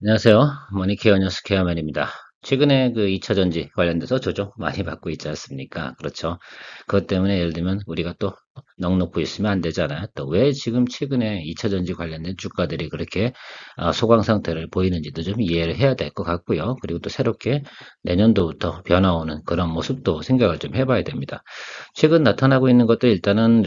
안녕하세요. 머니케어 뉴스 케어맨입니다. 최근에 그 2차 전지 관련돼서 조정 많이 받고 있지 않습니까? 그렇죠. 그것 때문에 예를 들면 우리가 또 넋놓고 있으면 안 되잖아요. 또 왜 지금 최근에 2차 전지 관련된 주가들이 그렇게 소강 상태를 보이는지도 좀 이해를 해야 될 것 같고요. 그리고 또 새롭게 내년도부터 변화 오는 그런 모습도 생각을 좀 해봐야 됩니다. 최근 나타나고 있는 것도 일단은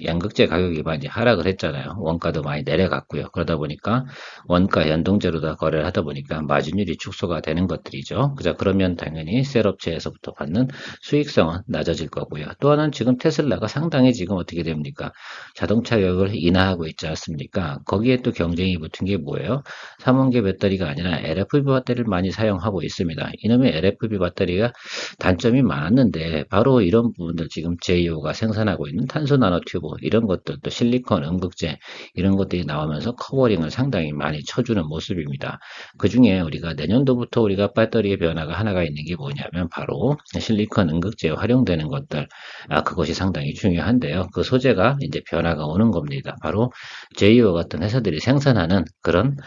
양극재 가격이 많이 하락을 했잖아요. 원가도 많이 내려갔고요. 그러다 보니까 원가 연동제로 다 거래를 하다 보니까 마진율이 축소가 되는 것들이죠. 그러면 당연히 셀업체에서부터 받는 수익성은 낮아질 거고요. 또 하나는 지금 테슬라가 상당히 지금 어떻게 됩니까? 자동차 가격을 인하하고 있지 않습니까? 거기에 또 경쟁이 붙은 게 뭐예요? 삼원계 배터리가 아니라 LFP 배터리를 많이 사용하고 있습니다. 이놈의 LFP 배터리가 단점이 많았는데 바로 이런 부분들 지금 JEO가 생산하고 있는 탄소 나노튜브 이런 것들 또 실리콘 음극재 이런 것들이 나오면서 커버링을 상당히 많이 쳐주는 모습입니다. 그 중에 우리가 내년도부터 우리가 배터리의 변화가 하나가 있는 게 뭐냐면 바로 실리콘 음극재에 활용되는 것들 그것이 상당히 중요한데요. 그 소재가 이제 변화가 오는 겁니다. 바로 JEO 같은 회사들이 생산하는 그런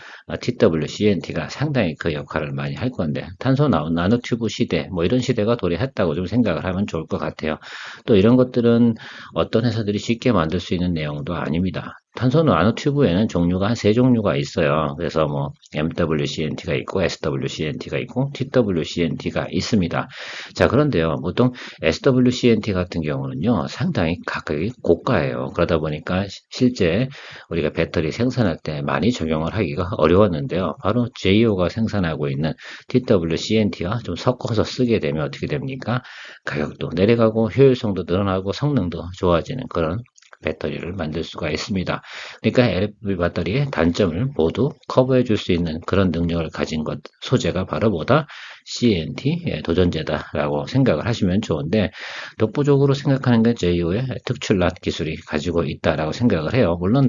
TWCNT가 상당히 그 역할을 많이 할 건데 탄소 나노튜브 시대 뭐 이런 시대가 도래했다고 좀 생각을 하면 좋을 것 같아요. 또 이런 것들은 어떤 회사들이 쉽게 만들 수 있는 내용도 아닙니다. 탄소 나노튜브에는 종류가 한 세 종류가 있어요. 그래서 뭐 MWCNT가 있고 SWCNT가 있고 TWCNT가 있습니다. 자, 그런데요. 보통 SWCNT 같은 경우는요. 상당히 가격이 고가예요. 그러다 보니까 실제 우리가 배터리 생산할 때 많이 적용을 하기가 어려웠는데요. 바로 JEO가 생산하고 있는 TWCNT와 좀 섞어서 쓰게 되면 어떻게 됩니까? 가격도 내려가고 효율성도 늘어나고 성능도 좋아지는 그런 배터리를 만들 수가 있습니다. 그러니까 LFP 배터리의 단점을 모두 커버해 줄 수 있는 그런 능력을 가진 것, 소재가 바로 뭐다? CNT 도전제다라고 생각을 하시면 좋은데 독보적으로 생각하는 게 JEO의 특출난 기술이 가지고 있다라고 생각을 해요. 물론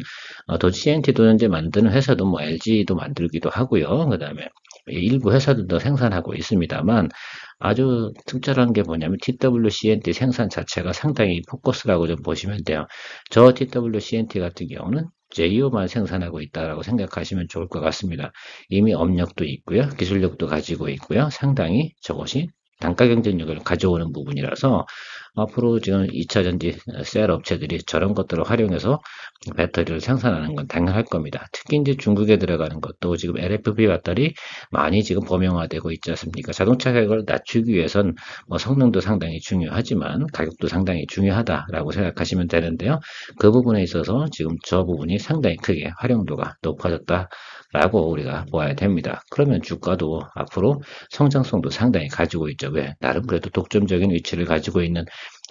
CNT 도전제 만드는 회사도 뭐 LG도 만들기도 하고요. 그다음에 일부 회사들도 생산하고 있습니다만 아주 특별한 게 뭐냐면 TWCNT 생산 자체가 상당히 포커스라고 좀 보시면 돼요. 저 TWCNT 같은 경우는 JEO만 생산하고 있다라고 생각하시면 좋을 것 같습니다. 이미 업력도 있고요. 기술력도 가지고 있고요. 상당히 저것이 단가 경쟁력을 가져오는 부분이라서 앞으로 지금 2차 전지 셀 업체들이 저런 것들을 활용해서 배터리를 생산하는 건 당연할 겁니다. 특히 이제 중국에 들어가는 것도 지금 LFP 배터리 많이 지금 범용화되고 있지 않습니까? 자동차 가격을 낮추기 위해선 뭐 성능도 상당히 중요하지만 가격도 상당히 중요하다라고 생각하시면 되는데요. 그 부분에 있어서 지금 저 부분이 상당히 크게 활용도가 높아졌다. 라고 우리가 보아야 됩니다. 그러면 주가도 앞으로 성장성도 상당히 가지고 있죠. 왜? 나름 그래도 독점적인 위치를 가지고 있는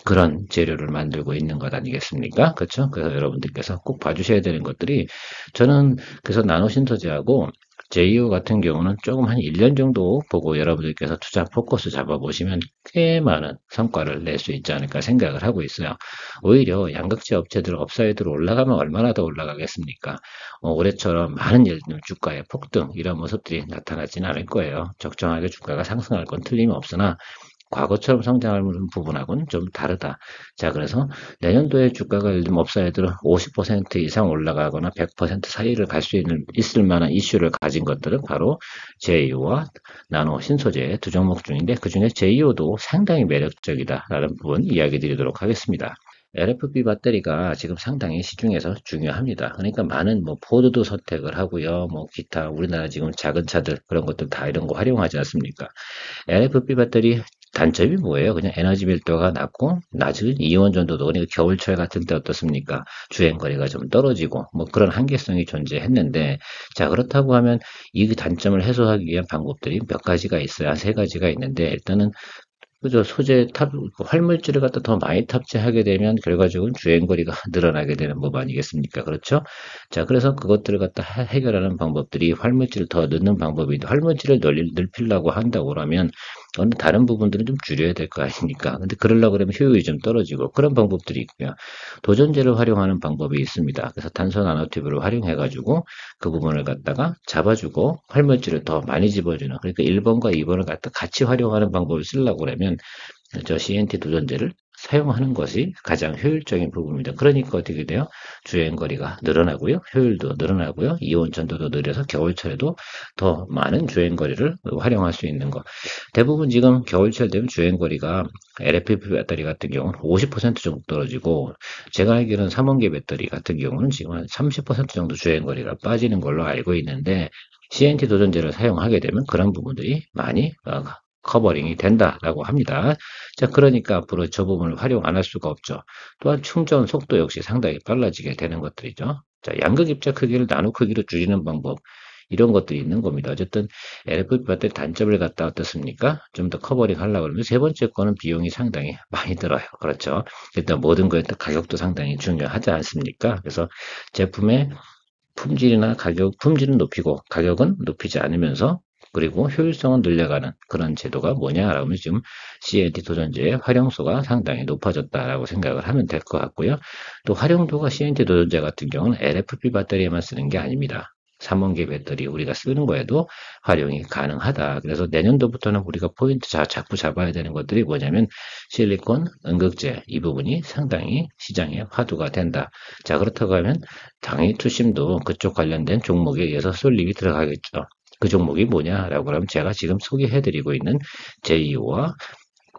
그런 재료를 만들고 있는 것 아니겠습니까? 그렇죠? 그래서 여러분들께서 꼭 봐주셔야 되는 것들이 저는 그래서 나노신소재하고 JEO 같은 경우는 조금 한 1년 정도 보고 여러분들께서 투자 포커스 잡아보시면 꽤 많은 성과를 낼 수 있지 않을까 생각을 하고 있어요. 오히려 양극재 업체들 업사이드로 올라가면 얼마나 더 올라가겠습니까? 올해처럼 많은 예를 들면 주가의 폭등 이런 모습들이 나타나지는 않을 거예요. 적정하게 주가가 상승할 건 틀림없으나 과거처럼 성장하는 부분하고는 좀 다르다. 자, 그래서 내년도에 주가가 예를 들면 업사이드로 50% 이상 올라가거나 100% 사이를 갈 수 있을 만한 이슈를 가진 것들은 바로 JEO와 나노 신소재 두 종목 중인데 그중에 JEO도 상당히 매력적이다라는 부분 이야기 드리도록 하겠습니다. LFP 배터리가 지금 상당히 시중에서 중요합니다. 그러니까 많은 뭐 포드도 선택을 하고요. 뭐 기타 우리나라 지금 작은 차들 그런 것들 다 이런 거 활용하지 않습니까? LFP 배터리 단점이 뭐예요? 그냥 에너지 밀도가 낮고 낮은 이온 전도도 그러니까 겨울철 같은 때 어떻습니까? 주행 거리가 좀 떨어지고 뭐 그런 한계성이 존재했는데 자 그렇다고 하면 이 단점을 해소하기 위한 방법들이 몇 가지가 있어요. 한 세 가지가 있는데 일단은 그죠. 소재 활물질을 갖다 더 많이 탑재하게 되면 결과적으로 주행거리가 늘어나게 되는 법 아니겠습니까? 그렇죠? 자, 그래서 그것들을 갖다 해결하는 방법들이 활물질을 더 넣는 방법인데, 활물질을 넓히려고 한다고 그러면, 어느 다른 부분들은 좀 줄여야 될 거 아닙니까? 근데 그러려고 그러면 효율이 좀 떨어지고, 그런 방법들이 있고요. 도전제를 활용하는 방법이 있습니다. 그래서 탄소 나노튜브를 활용해가지고, 그 부분을 갖다가 잡아주고, 활물질을 더 많이 집어주는, 그러니까 1번과 2번을 갖다 같이 활용하는 방법을 쓰려고 그러면, 저 CNT 도전제를 사용하는 것이 가장 효율적인 부분입니다. 그러니까 어떻게 돼요? 주행거리가 늘어나고요. 효율도 늘어나고요. 이온 전도도 느려서 겨울철에도 더 많은 주행거리를 활용할 수 있는 것. 대부분 지금 겨울철 되면 주행거리가 LFP 배터리 같은 경우는 50% 정도 떨어지고 제가 알기로는 삼원계 배터리 같은 경우는 지금 한 30% 정도 주행거리가 빠지는 걸로 알고 있는데 CNT 도전제를 사용하게 되면 그런 부분들이 많이 커버링이 된다라고 합니다. 자, 그러니까 앞으로 저 부분을 활용 안 할 수가 없죠. 또한 충전 속도 역시 상당히 빨라지게 되는 것들이죠. 자, 양극 입자 크기를 나노 크기로 줄이는 방법. 이런 것들이 있는 겁니다. 어쨌든 LFP 배터리 단점을 갖다 어떻습니까? 좀 더 커버링 하려고 그러면 세 번째 거는 비용이 상당히 많이 들어요. 그렇죠. 일단 모든 거에 따라 가격도 상당히 중요하지 않습니까? 그래서 제품의 품질이나 가격, 품질은 높이고 가격은 높이지 않으면서 그리고 효율성은 늘려가는 그런 제도가 뭐냐라고 하면 지금 CNT 도전제의 활용도가 상당히 높아졌다라고 생각을 하면 될 것 같고요. 또 활용도가 CNT 도전제 같은 경우는 LFP 배터리에만 쓰는 게 아닙니다. 삼원계 배터리 우리가 쓰는 거에도 활용이 가능하다. 그래서 내년도부터는 우리가 포인트 자꾸 잡아야 되는 것들이 뭐냐면 실리콘, 음극재 이 부분이 상당히 시장에 화두가 된다. 자, 그렇다고 하면 당연히 투심도 그쪽 관련된 종목에 의해서 쏠림이 들어가겠죠. 그 종목이 뭐냐라고 하면 제가 지금 소개해드리고 있는 제이오와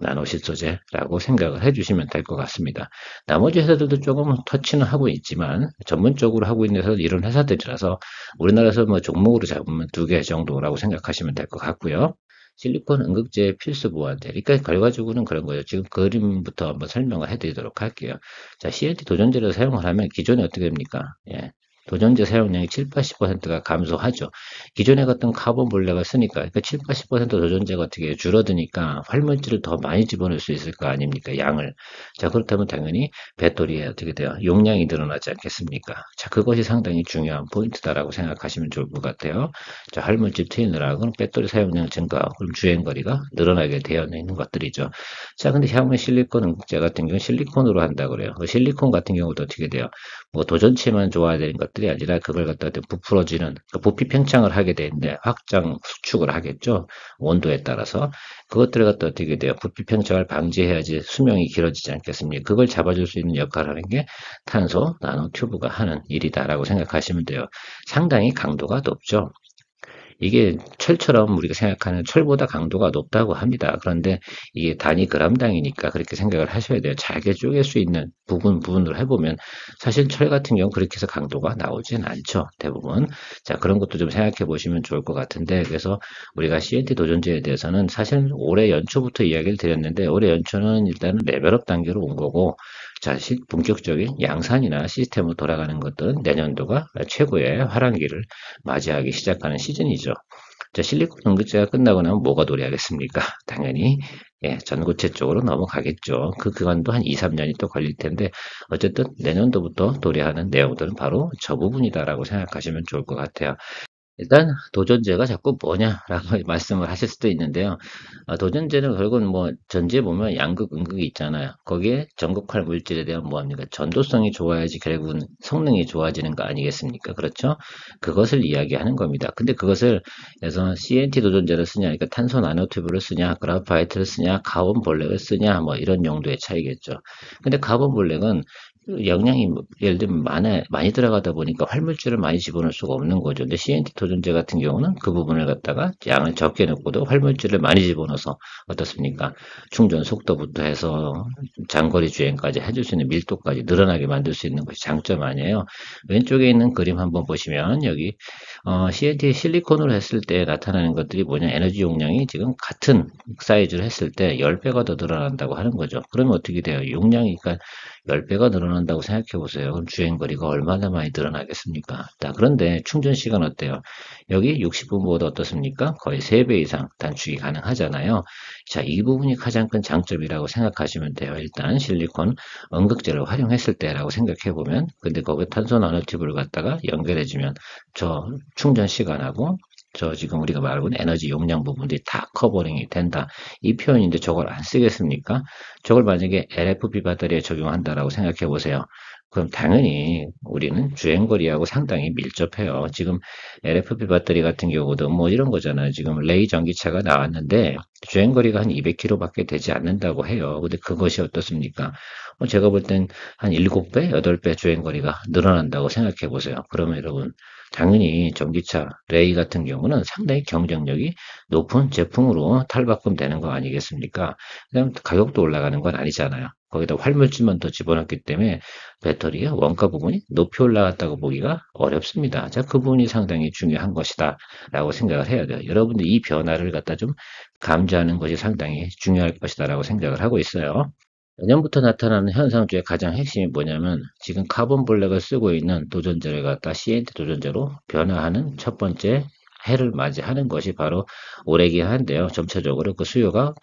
나노시소재라고 생각을 해주시면 될 것 같습니다. 나머지 회사들도 조금 터치는 하고 있지만 전문적으로 하고 있는 회사들 이런 회사들이라서 우리나라에서 뭐 종목으로 잡으면 두 개 정도라고 생각하시면 될 것 같고요. 실리콘 음극재 필수 보완제. 그러니까 결과적으로는 그런 거예요. 지금 그림부터 한번 설명을 해드리도록 할게요. 자, CNT 도전제를 사용을 하면 기존에 어떻게 됩니까? 예. 도전제 사용량이 7, 80%가 감소하죠. 기존에 같은 카본 블랙을 쓰니까 그러니까 7, 80% 도전제가 어떻게 줄어드니까 활물질을 더 많이 집어넣을 수 있을 거 아닙니까? 양을. 자, 그렇다면 당연히 배터리에 어떻게 돼요? 용량이 늘어나지 않겠습니까? 자, 그것이 상당히 중요한 포인트다라고 생각하시면 좋을 것 같아요. 자, 활물질 트이느라 그럼 배터리 사용량 증가, 그럼 주행거리가 늘어나게 되어 있는 것들이죠. 자, 근데 향후 실리콘 응급제 같은 경우는 실리콘으로 한다 그래요. 실리콘 같은 경우도 어떻게 돼요? 뭐 도전체만 좋아야 되는 것들이 아니라 그걸 갖다 부풀어지는 그러니까 부피 팽창을 하게 되는데 확장 수축을 하겠죠. 온도에 따라서 그것들을 갖다 어떻게 돼요? 부피 팽창을 방지해야지 수명이 길어지지 않겠습니까? 그걸 잡아줄 수 있는 역할을 하는 게 탄소 나노 튜브가 하는 일이다라고 생각하시면 돼요. 상당히 강도가 높죠. 이게 철처럼 우리가 생각하는 철보다 강도가 높다고 합니다. 그런데 이게 단위 그람당이니까 그렇게 생각을 하셔야 돼요. 잘게 쪼갤 수 있는 부분으로 해보면 사실 철 같은 경우 그렇게 해서 강도가 나오진 않죠. 대부분. 자, 그런 것도 좀 생각해 보시면 좋을 것 같은데 그래서 우리가 CNT 도전제에 대해서는 사실 올해 연초부터 이야기를 드렸는데 올해 연초는 일단은 레벨업 단계로 온 거고 자, 본격적인 양산이나 시스템으로 돌아가는 것들은 내년도가 최고의 화랑기를 맞이하기 시작하는 시즌이죠. 자, 실리콘 응급제가 끝나고 나면 뭐가 도래하겠습니까? 당연히 예, 전고체 쪽으로 넘어가겠죠. 그 기간도 한 2, 3년이 또 걸릴 텐데 어쨌든 내년도부터 도래하는 내용들은 바로 저 부분이다라고 생각하시면 좋을 것 같아요. 일단 도전제가 자꾸 뭐냐라고 말씀을 하실 수도 있는데요. 도전제는 결국은 뭐 전제에 보면 양극, 음극이 있잖아요. 거기에 전극할 물질에 대한 뭐합니까? 전도성이 좋아야지 결국은 성능이 좋아지는 거 아니겠습니까? 그렇죠? 그것을 이야기하는 겁니다. 근데 그것을 그래서 CNT 도전제를 쓰냐, 그러니까 탄소 나노튜브를 쓰냐, 그라파이트를 쓰냐, 카본 블랙을 쓰냐, 뭐 이런 용도의 차이겠죠. 근데 카본 블랙은 영양이 예를 들면 많이 들어가다 보니까 활물질을 많이 집어넣을 수가 없는 거죠. 근데 CNT 도전제 같은 경우는 그 부분을 갖다가 양을 적게 넣고도 활물질을 많이 집어넣어서 어떻습니까? 충전 속도부터 해서 장거리 주행까지 해줄 수 있는 밀도까지 늘어나게 만들 수 있는 것이 장점 아니에요. 왼쪽에 있는 그림 한번 보시면 여기 CNT 실리콘으로 했을 때 나타나는 것들이 뭐냐 에너지 용량이 지금 같은 사이즈로 했을 때 10배가 더 늘어난다고 하는 거죠. 그러면 어떻게 돼요? 용량이 그러니까 10배가 늘어난다고 생각해 보세요. 그럼 주행거리가 얼마나 많이 늘어나겠습니까? 자, 그런데 충전 시간 어때요? 여기 60분보다 어떻습니까? 거의 3배 이상 단축이 가능하잖아요. 자, 이 부분이 가장 큰 장점이라고 생각하시면 돼요. 일단 실리콘 음극재를 활용했을 때라고 생각해 보면 근데 거기에 탄소 나노튜브를 갖다가 연결해 주면 저 충전 시간하고 저 지금 우리가 말하고 있는 에너지 용량 부분들이 다 커버링이 된다. 이 표현인데 저걸 안 쓰겠습니까? 저걸 만약에 LFP 배터리에 적용한다라고 생각해 보세요. 그럼 당연히 우리는 주행거리하고 상당히 밀접해요. 지금 LFP 배터리 같은 경우도 뭐 이런 거잖아요. 지금 레이 전기차가 나왔는데 주행거리가 한 200km밖에 되지 않는다고 해요. 근데 그것이 어떻습니까? 제가 볼 땐 한 7배, 8배 주행거리가 늘어난다고 생각해 보세요. 그러면 여러분, 당연히 전기차 레이 같은 경우는 상당히 경쟁력이 높은 제품으로 탈바꿈되는 거 아니겠습니까? 그다음 가격도 올라가는 건 아니잖아요. 거기다 활물질만 더 집어넣기 때문에 배터리의 원가 부분이 높이 올라갔다고 보기가 어렵습니다. 자, 그 부분이 상당히 중요한 것이다 라고 생각을 해야 돼요. 여러분들 이 변화를 갖다 좀 감지하는 것이 상당히 중요할 것이다라고 생각을 하고 있어요. 내년부터 나타나는 현상 중에 가장 핵심이 뭐냐면 지금 카본 블랙을 쓰고 있는 도전자를 갖다 CNT 도전자로 변화하는 첫 번째 해를 맞이하는 것이 바로 올해긴 한데요. 점차적으로 그 수요가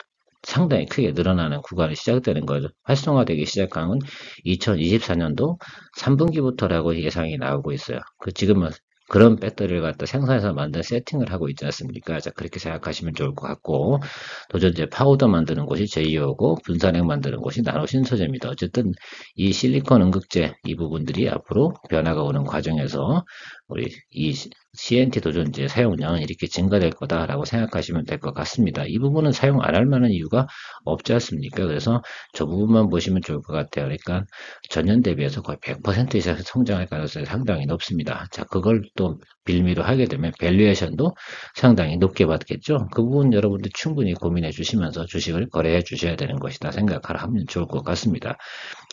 상당히 크게 늘어나는 구간이 시작되는 거죠. 활성화되기 시작한 건 2024년도 3분기부터라고 예상이 나오고 있어요. 지금은 그런 배터리를 갖다 생산해서 만든 세팅을 하고 있지 않습니까? 자, 그렇게 생각하시면 좋을 것 같고, 도전제 파우더 만드는 곳이 제이오고, 분산액 만드는 곳이 나노신소재입니다. 어쨌든 이 실리콘 응급제 이 부분들이 앞으로 변화가 오는 과정에서 우리 이 CNT 도전지의 사용량은 이렇게 증가될 거다라고 생각하시면 될 것 같습니다. 이 부분은 사용 안 할 만한 이유가 없지 않습니까? 그래서 저 부분만 보시면 좋을 것 같아요. 그러니까 전년 대비해서 거의 100% 이상 성장할 가능성이 상당히 높습니다. 자, 그걸 또 빌미로 하게 되면 밸류에이션도 상당히 높게 받겠죠. 그 부분 여러분들 충분히 고민해 주시면서 주식을 거래해 주셔야 되는 것이다 생각하면 좋을 것 같습니다.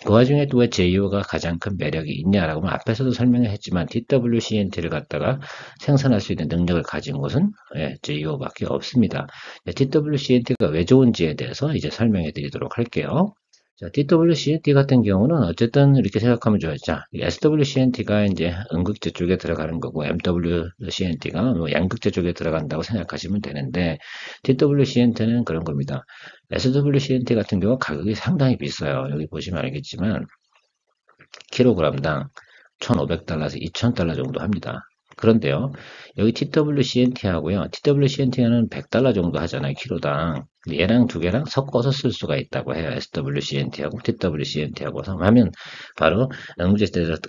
그 와중에 또 왜 JU가 가장 큰 매력이 있냐라고 하면 앞에서도 설명을 했지만 TWCNT를 갖다가 생산할 수 있는 능력을 가진 곳은 JU밖에 없습니다. TWCNT가 왜 좋은지에 대해서 이제 설명해 드리도록 할게요. 자, TWCNT 같은 경우는 어쨌든 이렇게 생각하면 좋아요. 자, SWCNT가 이제 음극재 쪽에 들어가는 거고, MWCNT가 뭐 양극재 쪽에 들어간다고 생각하시면 되는데, TWCNT는 그런 겁니다. SWCNT 같은 경우 가격이 상당히 비싸요. 여기 보시면 알겠지만, 킬로그램당 1,500달러에서 2,000달러 정도 합니다. 그런데요, 여기 TWCNT하고요, TWCNT는 100달러 정도 하잖아요, 키로당. 얘랑 두 개랑 섞어서 쓸 수가 있다고 해요. SWCNT하고 TWCNT하고 하면 바로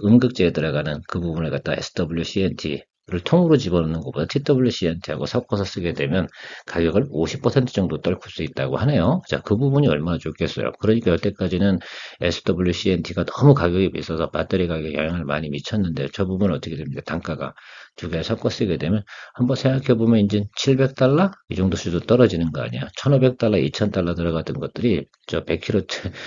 음극재에 들어가는 그 부분을 갖다 SWCNT 를 통으로 집어넣는 것보다 TWCNT하고 섞어서 쓰게 되면 가격을 50% 정도 떨굴 수 있다고 하네요. 자, 그 부분이 얼마나 좋겠어요. 그러니까 여태까지는 SWCNT가 너무 가격이 비싸서 배터리 가격에 영향을 많이 미쳤는데 저 부분은 어떻게 됩니까? 단가가 두 개 섞어 쓰게 되면 한번 생각해 보면 이제 700달러 이 정도 수준 떨어지는 거 아니야. 1,500달러, 2,000달러 들어갔던 것들이 저 100kg,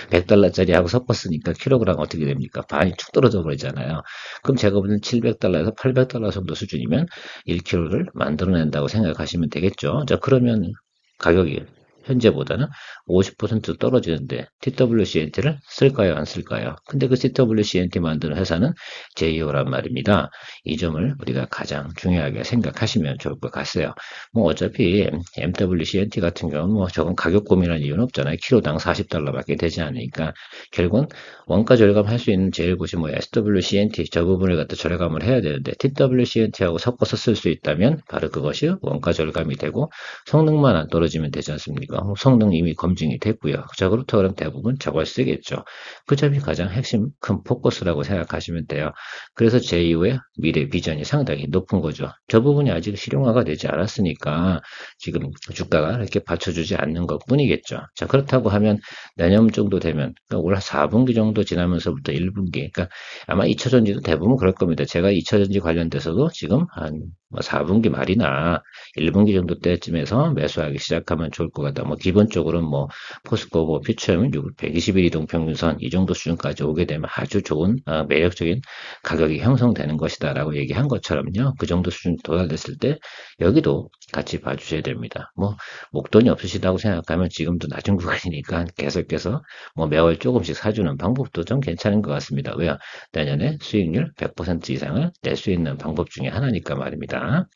100달러짜리하고 섞어 쓰니까 킬로그램 어떻게 됩니까? 반이 쭉 떨어져 버리잖아요. 그럼 제가 보는 700달러에서 800달러 정도 수준이면 1kg를 만들어낸다고 생각하시면 되겠죠. 자, 그러면 가격이 현재보다는 50% 떨어지는데 TWCNT를 쓸까요? 안 쓸까요? 근데 그 TWCNT 만드는 회사는 JEO란 말입니다. 이 점을 우리가 가장 중요하게 생각하시면 좋을 것 같아요. 뭐 어차피 MWCNT 같은 경우는 뭐 저건 가격 고민할 이유는 없잖아요. 키로당 40달러밖에 되지 않으니까 결국은 원가 절감할 수 있는 제일 곳이 뭐 SWCNT 저 부분을 갖다 절감을 해야 되는데 TWCNT하고 섞어서 쓸 수 있다면 바로 그것이 원가 절감이 되고 성능만 안 떨어지면 되지 않습니까? 성능 이미 검증이 됐고요. 자, 그렇다 그러면 대부분 저걸 쓰겠죠. 그 점이 가장 핵심 큰 포커스라고 생각하시면 돼요. 그래서 제 이후에 미래 비전이 상당히 높은 거죠. 저 부분이 아직 실용화가 되지 않았으니까 지금 주가가 이렇게 받쳐주지 않는 것 뿐이겠죠. 자, 그렇다고 하면 내년 정도 되면 그러니까 올 4분기 정도 지나면서부터 1분기 그러니까 아마 2차전지도 대부분 그럴 겁니다. 제가 2차전지 관련돼서도 지금 한 4분기 말이나 1분기 정도 때쯤에서 매수하기 시작하면 좋을 것 같다. 뭐 기본적으로는 뭐 포스코 뭐 퓨처엠은 120일 이동 평균선 이 정도 수준까지 오게 되면 아주 좋은 매력적인 가격이 형성되는 것이다라고 얘기한 것처럼요. 그 정도 수준 도달됐을 때 여기도 같이 봐주셔야 됩니다. 뭐 목돈이 없으시다고 생각하면 지금도 낮은 구간이니까 계속해서 뭐 매월 조금씩 사주는 방법도 좀 괜찮은 것 같습니다. 왜요? 내년에 수익률 100% 이상을 낼 수 있는 방법 중에 하나니까 말입니다.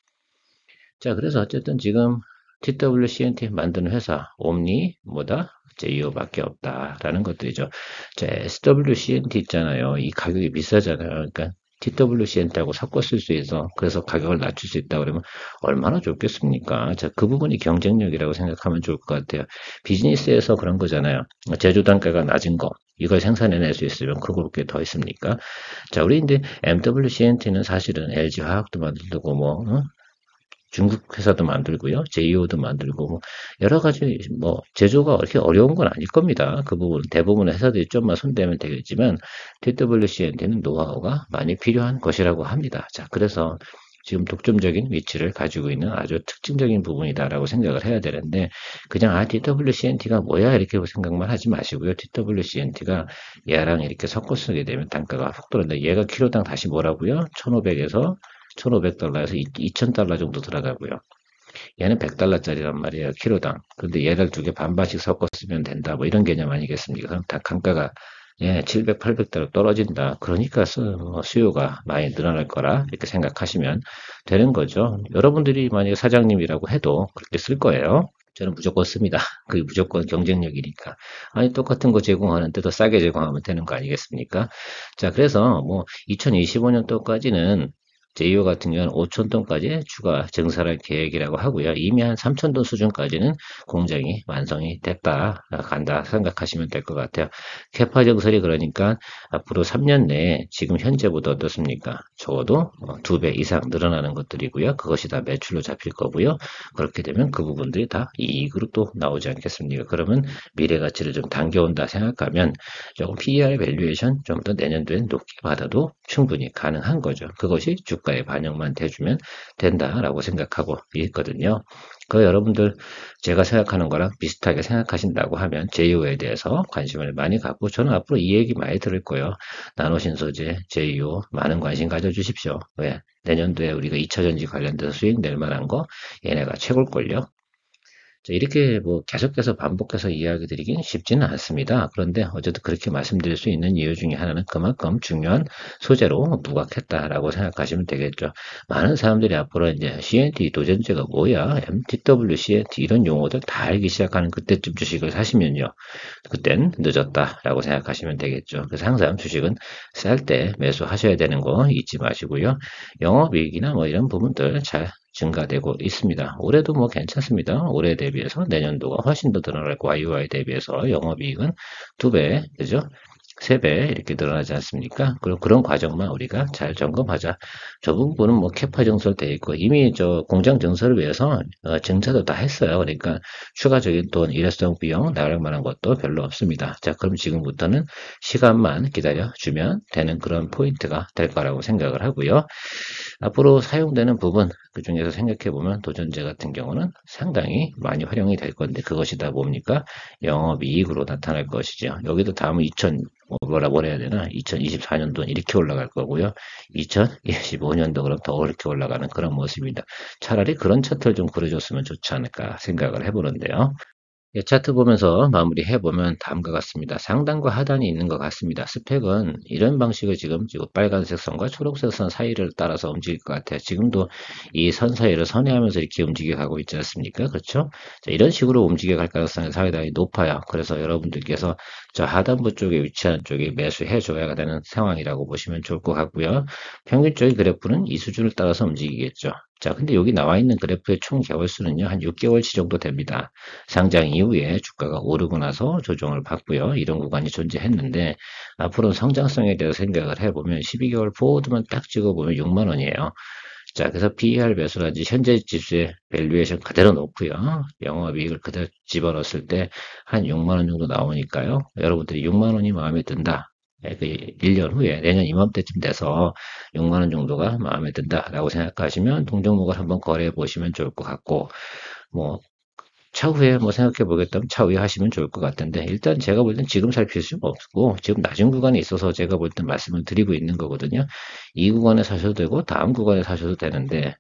자, 그래서 어쨌든 지금 TWCNT 만드는 회사, 옴니, 뭐다? 제이오밖에 없다라는 것들이죠. 자, SWCNT 있잖아요. 이 가격이 비싸잖아요. 그러니까 TWCNT하고 섞어 쓸 수 있어. 그래서 가격을 낮출 수 있다 그러면 얼마나 좋겠습니까? 자, 그 부분이 경쟁력이라고 생각하면 좋을 것 같아요. 비즈니스에서 그런 거잖아요. 제조 단가가 낮은 거. 이걸 생산해낼 수 있으면 그렇게 더 있습니까? 자, 우리 이제 MWCNT는 사실은 LG 화학도 만들고 뭐, 중국 회사도 만들고요. JEO도 만들고 뭐 여러 가지 뭐 제조가 그렇게 어려운 건 아닐 겁니다. 그 부분 대부분의 회사들이 좀만 손대면 되겠지만 TWCNT는 노하우가 많이 필요한 것이라고 합니다. 자, 그래서 지금 독점적인 위치를 가지고 있는 아주 특징적인 부분이다라고 생각을 해야 되는데 그냥 TWCNT가 뭐야 이렇게 생각만 하지 마시고요. TWCNT가 얘랑 이렇게 섞어 쓰게 되면 단가가 확 떨어진다. 얘가 키로당 다시 뭐라고요? 1,500에서 1,500달러에서 2,000달러 정도 들어가고요. 얘는 100달러짜리란 말이에요. 키로당. 근데 얘를 두 개 반반씩 섞어 쓰면 된다. 뭐 이런 개념 아니겠습니까? 그럼 다 단가가 700, 800달러 떨어진다. 그러니까 수요가 많이 늘어날 거라 이렇게 생각하시면 되는 거죠. 여러분들이 만약에 사장님이라고 해도 그렇게 쓸 거예요. 저는 무조건 씁니다. 그게 무조건 경쟁력이니까. 아니, 똑같은 거 제공하는데 더 싸게 제공하면 되는 거 아니겠습니까? 자, 그래서 뭐 2025년도까지는 제이오 같은 경우는 5,000톤까지 추가 증설할 계획이라고 하고요. 이미 한 3,000톤 수준까지는 공장이 완성이 됐다, 간다 생각하시면 될 것 같아요. 캐파 증설이 그러니까 앞으로 3년 내에 지금 현재보다 어떻습니까? 적어도 2배 이상 늘어나는 것들이고요. 그것이 다 매출로 잡힐 거고요. 그렇게 되면 그 부분들이 다 이익으로 또 나오지 않겠습니까? 그러면 미래 가치를 좀 당겨온다 생각하면 조금 PER 밸류에이션 좀 더 내년도에 높게 받아도 충분히 가능한 거죠. 그것이 주가에 반영만 돼주면 된다라고 생각하고 있거든요. 그 여러분들 제가 생각하는 거랑 비슷하게 생각하신다고 하면 제이오에 대해서 관심을 많이 갖고 저는 앞으로 이 얘기 많이 들을 거예요. 나노신소재, 제이오 많은 관심 가져주십시오. 왜? 내년도에 우리가 2차전지 관련돼서 수익 낼 만한 거 얘네가 최고일걸요. 자, 이렇게 뭐 계속해서 반복해서 이야기 드리긴 쉽지는 않습니다. 그런데 어쨌든 그렇게 말씀드릴 수 있는 이유 중에 하나는 그만큼 중요한 소재로 부각했다라고 생각하시면 되겠죠. 많은 사람들이 앞으로 이제 CNT 도전제가 뭐야? MTW, CNT 이런 용어들 다 알기 시작하는 그때쯤 주식을 사시면요. 그땐 늦었다라고 생각하시면 되겠죠. 그래서 항상 주식은 쌀 때 매수하셔야 되는 거 잊지 마시고요. 영업이익이나 뭐 이런 부분들 잘 증가되고 있습니다. 올해도 뭐 괜찮습니다. 올해 대비해서 내년도가 훨씬 더 늘어날 거고 YOY 대비해서 영업이익은 2배, 그죠? 3배 이렇게 늘어나지 않습니까? 그런 과정만 우리가 잘 점검하자. 저 부분은 뭐 캐파 증설돼 있고 이미 저 공장 증설을 위해서 증차도 다 했어요. 그러니까 추가적인 돈, 일회성 비용 나갈 만한 것도 별로 없습니다. 자, 그럼 지금부터는 시간만 기다려주면 되는 그런 포인트가 될 거라고 생각을 하고요. 앞으로 사용되는 부분 그 중에서 생각해보면 도전제 같은 경우는 상당히 많이 활용이 될 건데 그것이 다 뭡니까? 영업이익으로 나타날 것이죠. 여기도 다음은 뭐라고 해야 되나? 2024년도는 이렇게 올라갈 거고요. 2025년도 그럼 더 이렇게 올라가는 그런 모습입니다. 차라리 그런 차트를 좀 그려줬으면 좋지 않을까 생각을 해보는데요. 예, 차트 보면서 마무리해보면 다음과 같습니다. 상단과 하단이 있는 것 같습니다. 스펙은 이런 방식을 지금 빨간색 선과 초록색 선 사이를 따라서 움직일 것 같아요. 지금도 이 선 사이를 선회하면서 이렇게 움직여가고 있지 않습니까? 그렇죠? 자, 이런 식으로 움직여갈 가능성이 상당히 높아요. 그래서 여러분들께서 저 하단부 쪽에 위치하는 쪽에 매수해줘야 되는 상황이라고 보시면 좋을 것 같고요. 평균적인 그래프는 이 수준을 따라서 움직이겠죠. 자, 근데 여기 나와 있는 그래프의 총 개월수는요, 한 6개월치 정도 됩니다. 상장 이후에 주가가 오르고 나서 조정을 받고요. 이런 구간이 존재했는데 앞으로 성장성에 대해서 생각을 해보면 12개월 포워드만 딱 찍어보면 6만 원이에요. 자, 그래서 PER 매수라든지 현재 지수의 밸류에이션 그대로 놓고요. 영업이익을 그대로 집어넣었을 때 한 6만 원 정도 나오니까요. 여러분들이 6만 원이 마음에 든다. 그 1년 후에 내년 이맘때쯤 돼서 6만 원 정도가 마음에 든다라고 생각하시면 동종목을 한번 거래해 보시면 좋을 것 같고 뭐 차후에 뭐 생각해 보겠다면 차후에 하시면 좋을 것 같은데 일단 제가 볼 땐 지금 살 필요는 없고 지금 낮은 구간에 있어서 제가 볼 땐 말씀을 드리고 있는 거거든요. 이 구간에 사셔도 되고 다음 구간에 사셔도 되는데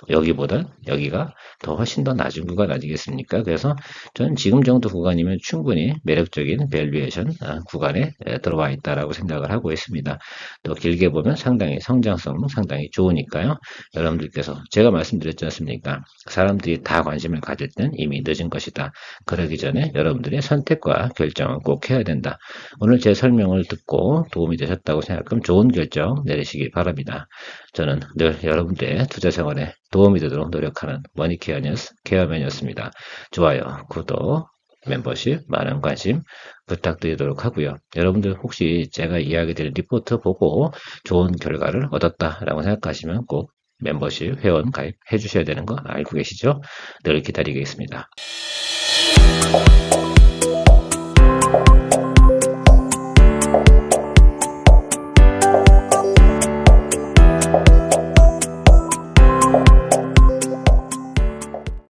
여기보다 여기가 더 훨씬 더 낮은 구간 아니겠습니까? 그래서 저는 지금 정도 구간이면 충분히 매력적인 밸류에이션 구간에 들어와 있다라고 생각을 하고 있습니다. 또 길게 보면 상당히 성장성 상당히 좋으니까요. 여러분들께서 제가 말씀드렸지 않습니까? 사람들이 다 관심을 가질 땐 이미 늦은 것이다. 그러기 전에 여러분들의 선택과 결정을 꼭 해야 된다. 오늘 제 설명을 듣고 도움이 되셨다고 생각하면 좋은 결정 내리시기 바랍니다. 저는 늘 여러분들의 투자 생활에 도움이 되도록 노력하는 머니케어 뉴스 케어맨이었습니다. 좋아요, 구독, 멤버십 많은 관심 부탁드리도록 하고요. 여러분들 혹시 제가 이야기 드린 리포트 보고 좋은 결과를 얻었다라고 생각하시면 꼭 멤버십 회원 가입해 주셔야 되는 거 알고 계시죠? 늘 기다리겠습니다.